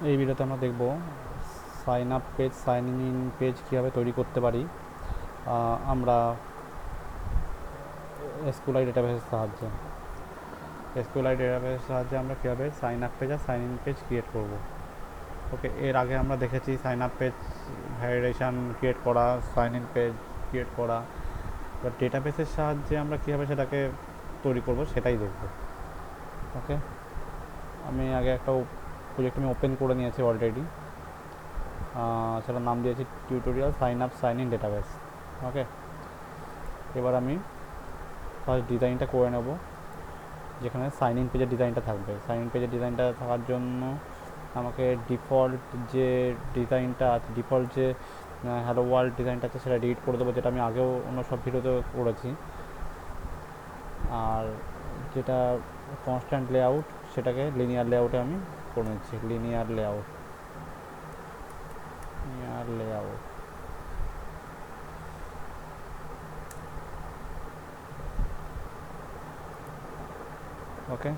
এই ভিডিওতে আমরা দেখব sign up page, sign in page কীভাবে তৈরি করতে পারি আমরা এসকিউএল ডেটাবেসের সাহায্যে। এসকিউএল ডেটাবেসের সাহায্যে আমরা কীভাবে সাইন আপ পেজ আর সাইন ইন পেজ ক্রিয়েট করব। ওকে, এর আগে আমরা দেখেছি sign up page validation create করা, সাইন ইন পেজ ক্রিয়েট করা। এবার ডেটাবেসের সাহায্যে আমরা কীভাবে সেটাকে তৈরি করব সেটাই দেখব। ওকে, আমি আগে একটা প্রজেক্ট আমি ওপেন করে নিয়েছি অলরেডি, সেটার নাম দিয়েছি tutorial sign up sign in database. Okay, এবার আমি ফার্স্ট ডিজাইনটা করে নেব, যেখানে সাইন ইন পেজের ডিজাইনটা থাকবে। সাইন ইন পেজের ডিজাইনটা থাকার জন্য আমাকে ডিফল্ট যে ডিজাইনটা আছে, ডিফল্ট যে হ্যালো ওয়ার্ল্ড ডিজাইনটা আছে সেটা ডিলিট করে দেবো, যেটা আমি আগেও অন্য সব ভিডিওতে করেছি। আর যেটা কনস্ট্যান্ট লেআউট সেটাকে লিনিয়ার লেআউটে আমি করে নিচ্ছি। লিনিয়ার লেআউট ওকে,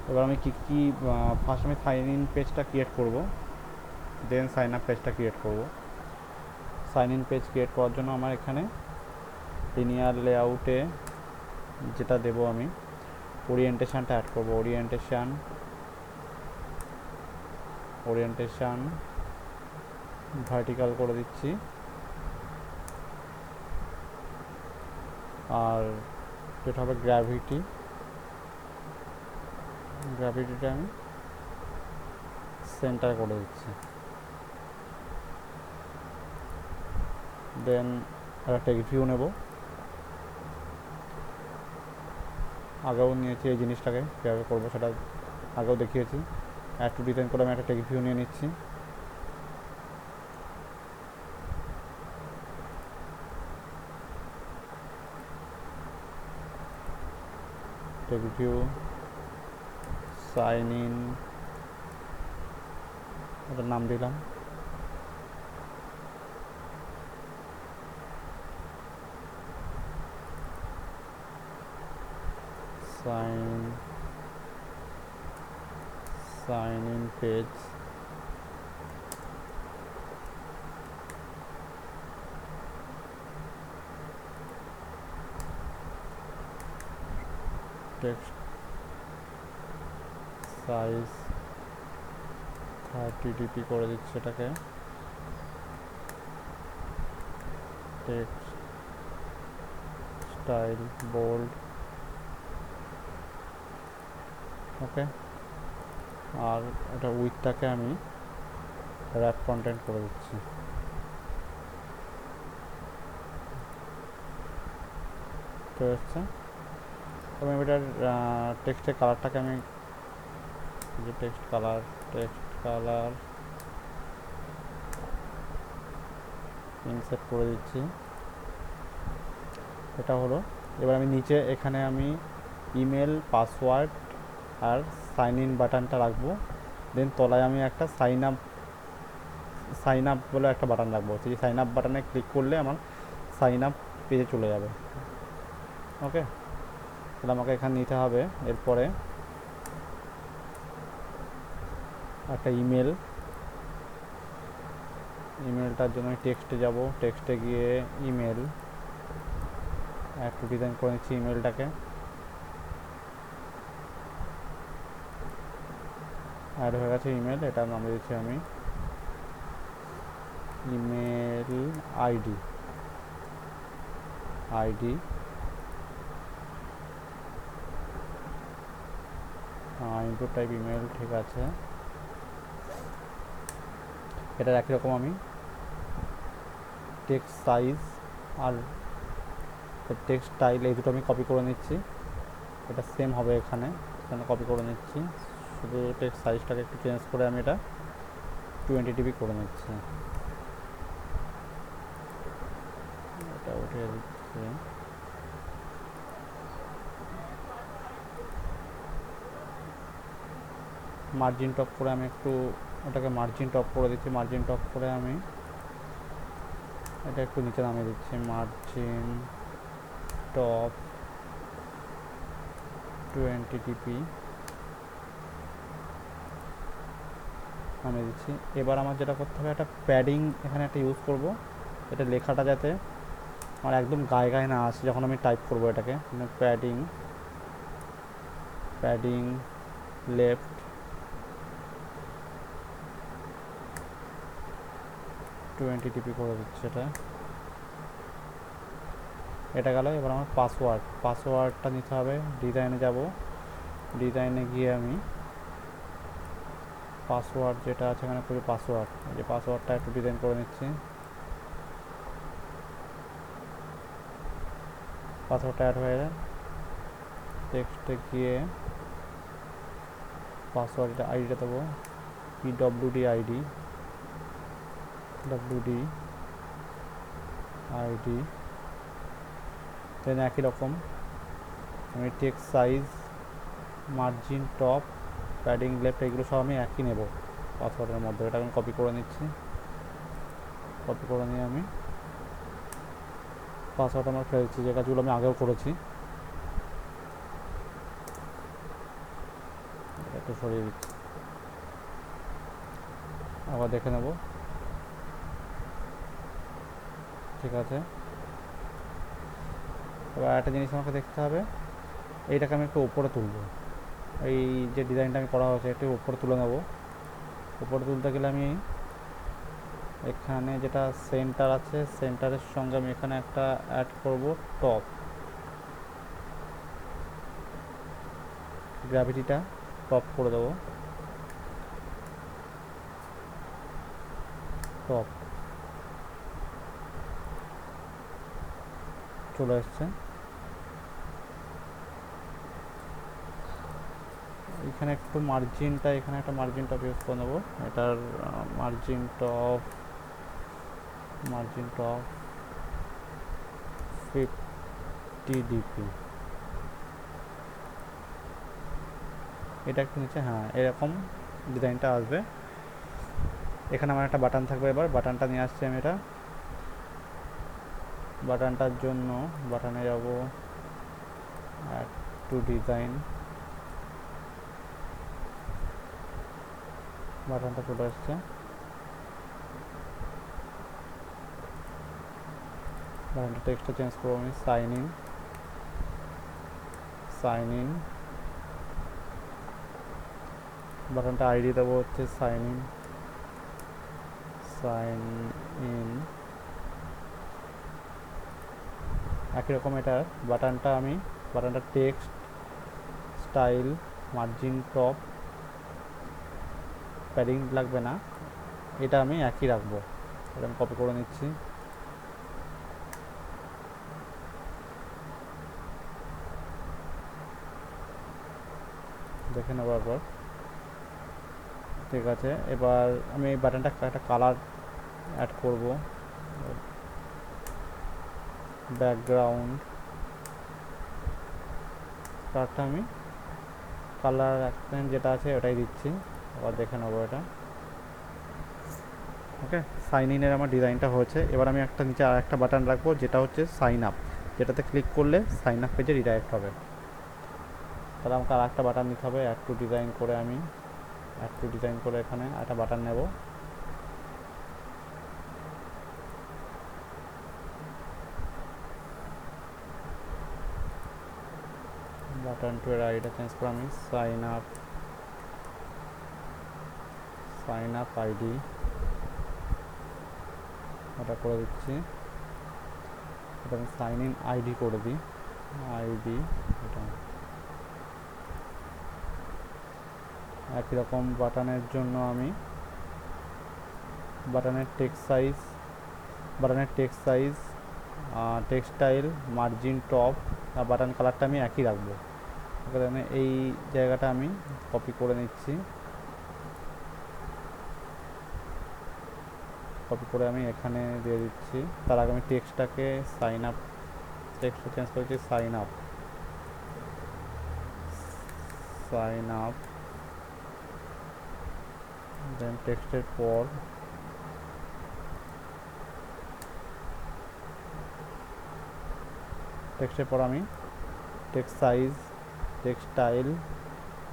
এবার আমি কী ফার্স্ট আমি সাইন ইন পেজটা ক্রিয়েট করব, দেন সাইন আপ পেজটা ক্রিয়েট করব। সাইন ইন পেজ ক্রিয়েট করার জন্য আমার এখানে লিনিয়ার লেআউটে যেটা দেব আমি ওরিয়েন্টেশনটা অ্যাড করব। ওরিয়েন্টেশন ভার্টিক্যাল করে দিচ্ছি, আর যেটা হবে গ্র্যাভিটিটা আমি সেন্টার করে দিচ্ছি। দেন একটা টেক্সট ভিউ নেব, আগেও নিয়েছি এই জিনিসটাকে, কীভাবে করবো সেটা আগেও দেখিয়েছি। অ্যাড টু ডিজাইন করে আমি একটা টেক্সট ভিউ নিয়ে নিচ্ছি। টেক্সট ভিউ সাইন ইন, ওটার নাম দিলাম। Sign in page, text size 30 DP করে দিচ্ছি এটাকে। Text style bold. ওকে, আর এটা উইথটাকে আমি র্যাপ কন্টেন্ট করে দিচ্ছি। তো হচ্ছে এবং এটার টেক্সটের কালারটাকে আমি যে টেক্সট কালার ইনসেট করে দিচ্ছি। এটা হলো, এবার আমি নিচে এখানে আমি ইমেল, পাসওয়ার্ড আর সাইন ইন বাটনটা রাখবো। দেন তলায় আমি একটা সাইন আপ বলে একটা বাটন রাখবো। সেই সাইন আপ বাটনে ক্লিক করলে আমার সাইন আপ পেজে চলে যাবে। ওকে, তাহলে আমাকে এখানে নিতে হবে এরপরে একটা ইমেলটার জন্য আমি টেক্সটে যাব, টেক্সটে গিয়ে ইমেল একটু ডিজাইন করে নিচ্ছি। ইমেলটাকে অ্যাড হয়ে গেছে ইমেল, এটার নাম দিয়েছি আমি email ID input type email, ঠিক আছে। এটার একই রকম আমি টেক্সট সাইজ আর টেক্সট স্টাইল এই দুটো আমি কপি করে নিচ্ছি। এটা সেম হবে এখানে কপি করে নিচ্ছি। শুধু টেক্সট সাইজটাকে একটু চেঞ্জ করে আমি এটা 20 ডিবি করে নিচ্ছি। এটা উঠে দিচ্ছি। মার্জিন টপ করে আমি একটু এটাকে মার্জিন টপ করে দিচ্ছি। মার্জিন টপ করে আমি এটা একটু নিচে নামিয়ে দিচ্ছি। Margin top 20 DP. নামিয়ে দিচ্ছি। এবার আমার যেটা করতে হবে, একটা প্যাডিং এখানে একটা ইউজ করব, এটা লেখাটা যাতে আমার একদম গায়ে গায়ে না আসে যখন আমি টাইপ করব এটাকে। প্যাডিং প্যাডিং লেফট 20 টিপি করে দিচ্ছে এটা গেল। এবার আমার পাসওয়ার্ডটা নিতে হবে। ডিজাইনে যাব, ডিজাইনে গিয়ে আমি পাসওয়ার্ড যেটা আছে এখানে খুবই পাসওয়ার্ড, এই যে পাসওয়ার্ডটা একটু ডিজাইন করে নিচ্ছি। পাসওয়ার্ডটা অ্যাড হয়ে যায়, টেক্সটে গিয়ে পাসওয়ার্ডটা আইডিটা দেবো পিডব্লিউডি আইডি দেন একই রকম আমি text size, margin, top, padding left এগুলো সব আমি একই নেব পাসওয়ার্ডের মধ্যে। এটা আমি কপি করে নিচ্ছি। কপি করে নিয়ে আমি পাসওয়ার্ড আমার ফেলছি, যে কাজগুলো আমি আগেও করেছি। একটু সরিয়ে দিচ্ছি, আবার দেখে নেব। ঠিক আছে, এবার একটা জিনিস আমাকে দেখতে হবে, এইটাকে আমি একটু উপরে তুলব। এই যে ডিজাইনটা আমি করা হয়েছে একটু উপরে তুলে নেব। উপরে তুলতে গেলে আমি এখানে যেটা সেন্টার আছে, সেন্টারের সঙ্গে আমি এখানে একটা অ্যাড করব টপ, গ্র্যাভিটিটা টপ করে দেবো। টপ চলে এসছে। এখানে একটু মার্জিনটা, এখানে একটা মার্জিন টপ ইউজ করে নেবো। এটার মার্জিন টপ 50 ডিপি, এটা একটু নিচে, হ্যাঁ এরকম ডিজাইনটা আসবে। এখানে আমার একটা বাটন থাকবে, এবার বাটনটা নিয়ে আসছি আমি। এটা বাটনটার জন্য বাটনে যাব, অ্যাড টু ডিজাইন, বাটনটা চলে আসছে। বাটনটা টেক্সটটা চেঞ্জ করবো আমি, সাইন ইন। বাটনটা আইডি দেবো হচ্ছে সাইন ইন। একই রকম এটার বাটনটা text style, margin, top, padding লাগবে না, এটা আমি একই রাখবো। এটা আমি কপি করে নিচ্ছি। দেখে নেবো একবার। ঠিক আছে, এবার আমি এই বাটনটা একটা কালার অ্যাড করব, ব্যাকগ্রাউন্ড কালারটা আমি কালার অ্যাকসেন্ট যেটা আছে ওটাই দিচ্ছি। আবার দেখে নেবো এটা। ওকে, সাইন ইনের আমার ডিজাইনটা হয়েছে। এবার আমি একটা নিচে আর একটা বাটন রাখবো যেটা হচ্ছে সাইন আপ, যেটাতে ক্লিক করলে সাইন আপ পেজে রিডাইরেক্ট হবে। তাহলে আমাকে আর একটা বাটন নিতে হবে, অ্যাড টু ডিজাইন করে এখানে একটা বাটন নেব। বাটন টু এর আইডিটা চেঞ্জ করে আমি সাইন আপ আইডি এটা করে দিচ্ছি। এটা আমি সাইন ইন আইডি করে দিই, আইডি। এটা একই রকম বাটনের জন্য আমি বাটনের text size, text style, margin, top আর বাটন কালারটা আমি একই রাখবো। এখানে এই জায়গাটা আমি কপি করে নিচ্ছি, কপি করে আমি এখানে দিয়ে দিচ্ছি। তার আগে আমি টেক্সটটাকে টেক্সটটা চেঞ্জ করেছি, সাইন আপ, দেন টেক্সটের পর আমি text size, text style,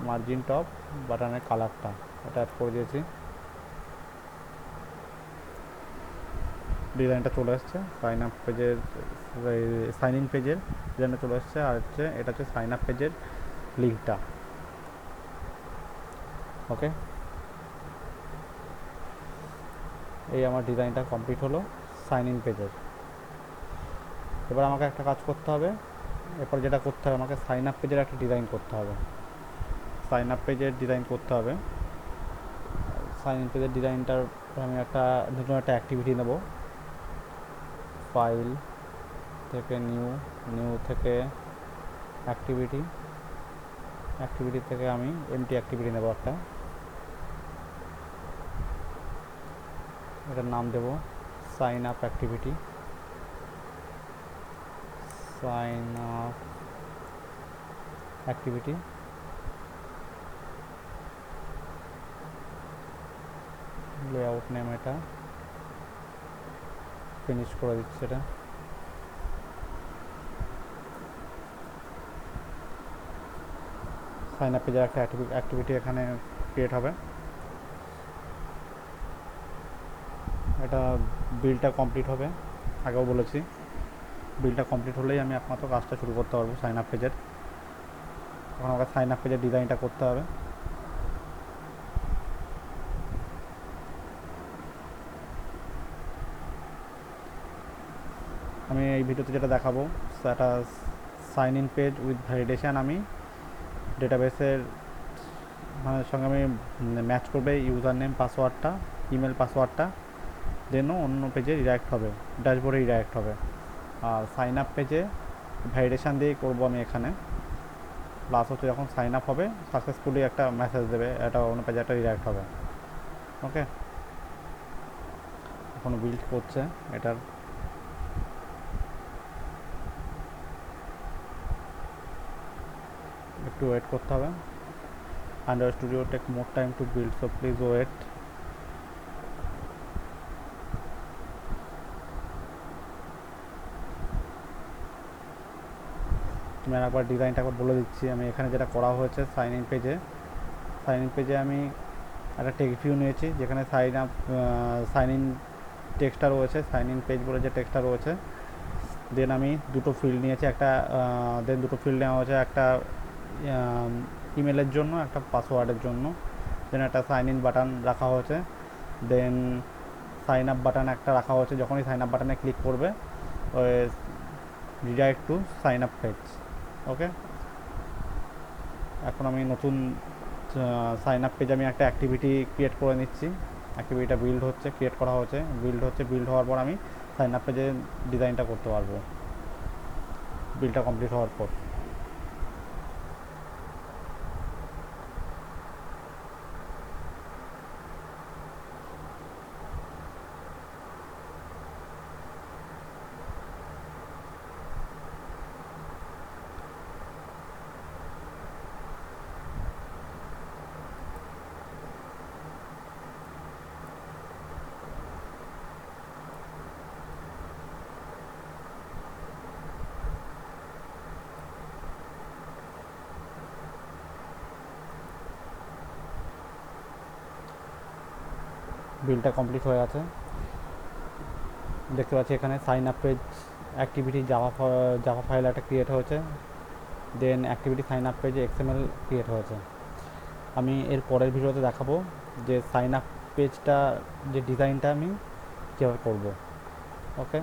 margin, top, বাটনের কালারটা এটা অ্যাড করে দিয়েছি। ডিজাইনটা চলে এসছে, সাইন আপ পেজের সাইন ইন পেজের ডিজাইনটা চলে এসছে, আর হচ্ছে এটা হচ্ছে সাইন আপ পেজের লিঙ্কটা। ওকে, এই আমার ডিজাইনটা কমপ্লিট হলো সাইন ইন পেজের। এবার আমাকে একটা কাজ করতে হবে, এরপর যেটা করতে হবে আমাকে সাইন আপ পেজের একটা ডিজাইন করতে হবে। সাইন আপ পেজের ডিজাইন করতে হবে। সাইন ইন পেজের ডিজাইনটার আমি একটা নতুন একটা অ্যাক্টিভিটি নেব, ফাইল থেকে নিউ থেকে অ্যাক্টিভিটি, অ্যাক্টিভিটি থেকে আমি এমটি অ্যাক্টিভিটি নেব একটা, এটার নাম দেব sign up activity. Sign up activity, layout name এটা, ফিনিশ করে দিচ্ছি এটা। সাইন আপ পেজের একটা অ্যাক্টিভিটি এখানে ক্রিয়েট হবে। এটা বিলটা কমপ্লিট হবে, আগেও বলেছি বিলটা কমপ্লিট হলেই আমি একমাত্র কাজটা শুরু করতে পারবো সাইন আপ পেজের। এখন আমাকে সাইন আপ পেজের ডিজাইনটা করতে হবে। আমি এই ভিডিওতে যেটা দেখাবো সেটা সাইন ইন পেজ উইথ ভ্যালিডেশান। আমি ডেটাবেসের মানে সঙ্গে আমি ম্যাচ করবে ইউজার নেম পাসওয়ার্ডটা, ইমেল পাসওয়ার্ডটা, দেন অন্য পেজে রিডাইরেক্ট হবে, ড্যাশবোর্ডে রিডাইরেক্ট হবে। আর সাইন আপ পেজে ভ্যালিডেশান দিয়েই করবো আমি এখানে। প্লাস হচ্ছে যখন সাইন আপ হবে সাকসেসফুলি একটা মেসেজ দেবে, এটা অন্য পেজে একটা রিডাইরেক্ট হবে। ওকে, এখন বিল্ড করছে এটার, একটু ওয়েট করতে হবে। Android Studio take more time to build, so please wait. আমি একবার ডিজাইনটা একবার বলে দিচ্ছি। আমি এখানে যেটা করা হয়েছে সাইন ইন পেজে আমি একটা টেক্সট ভিউ নিয়েছি, যেখানে সাইন ইন টেক্সটটা রয়েছে, সাইন ইন পেজ বলে যে টেক্সটটা রয়েছে। দেন আমি দুটো ফিল্ড নিয়েছি, দুটো ফিল্ড নেওয়া হয়েছে, একটা ইমেলের জন্য, একটা পাসওয়ার্ডের জন্য। দেন একটা সাইন ইন বাটন রাখা হয়েছে, দেন সাইন আপ বাটন একটা রাখা হয়েছে। যখনই সাইন আপ বাটনে ক্লিক করবে ওই redirect to sign up page. Okay, এখন আমি নতুন সাইন আপ পেজে আমি একটা অ্যাক্টিভিটি ক্রিয়েট করে নিচ্ছি। অ্যাক্টিভিটিটা বিল্ড হচ্ছে, ক্রিয়েট করা হচ্ছে, বিল্ড হওয়ার পর আমি সাইন আপ পেজে ডিজাইনটা করতে পারবো বিলটা কমপ্লিট হওয়ার পর। বিলটা কমপ্লিট হয়ে আছে, দেখতে পাচ্ছি এখানে sign up page activity java file একটা ক্রিয়েট হয়েছে। দেন অ্যাক্টিভিটি সাইন আপ পেজে XML ক্রিয়েট হয়েছে। আমি এর পরের ভিডিওতে দেখাবো যে সাইন আপ পেজটা যে ডিজাইনটা আমি কীভাবে করবো। ওকে।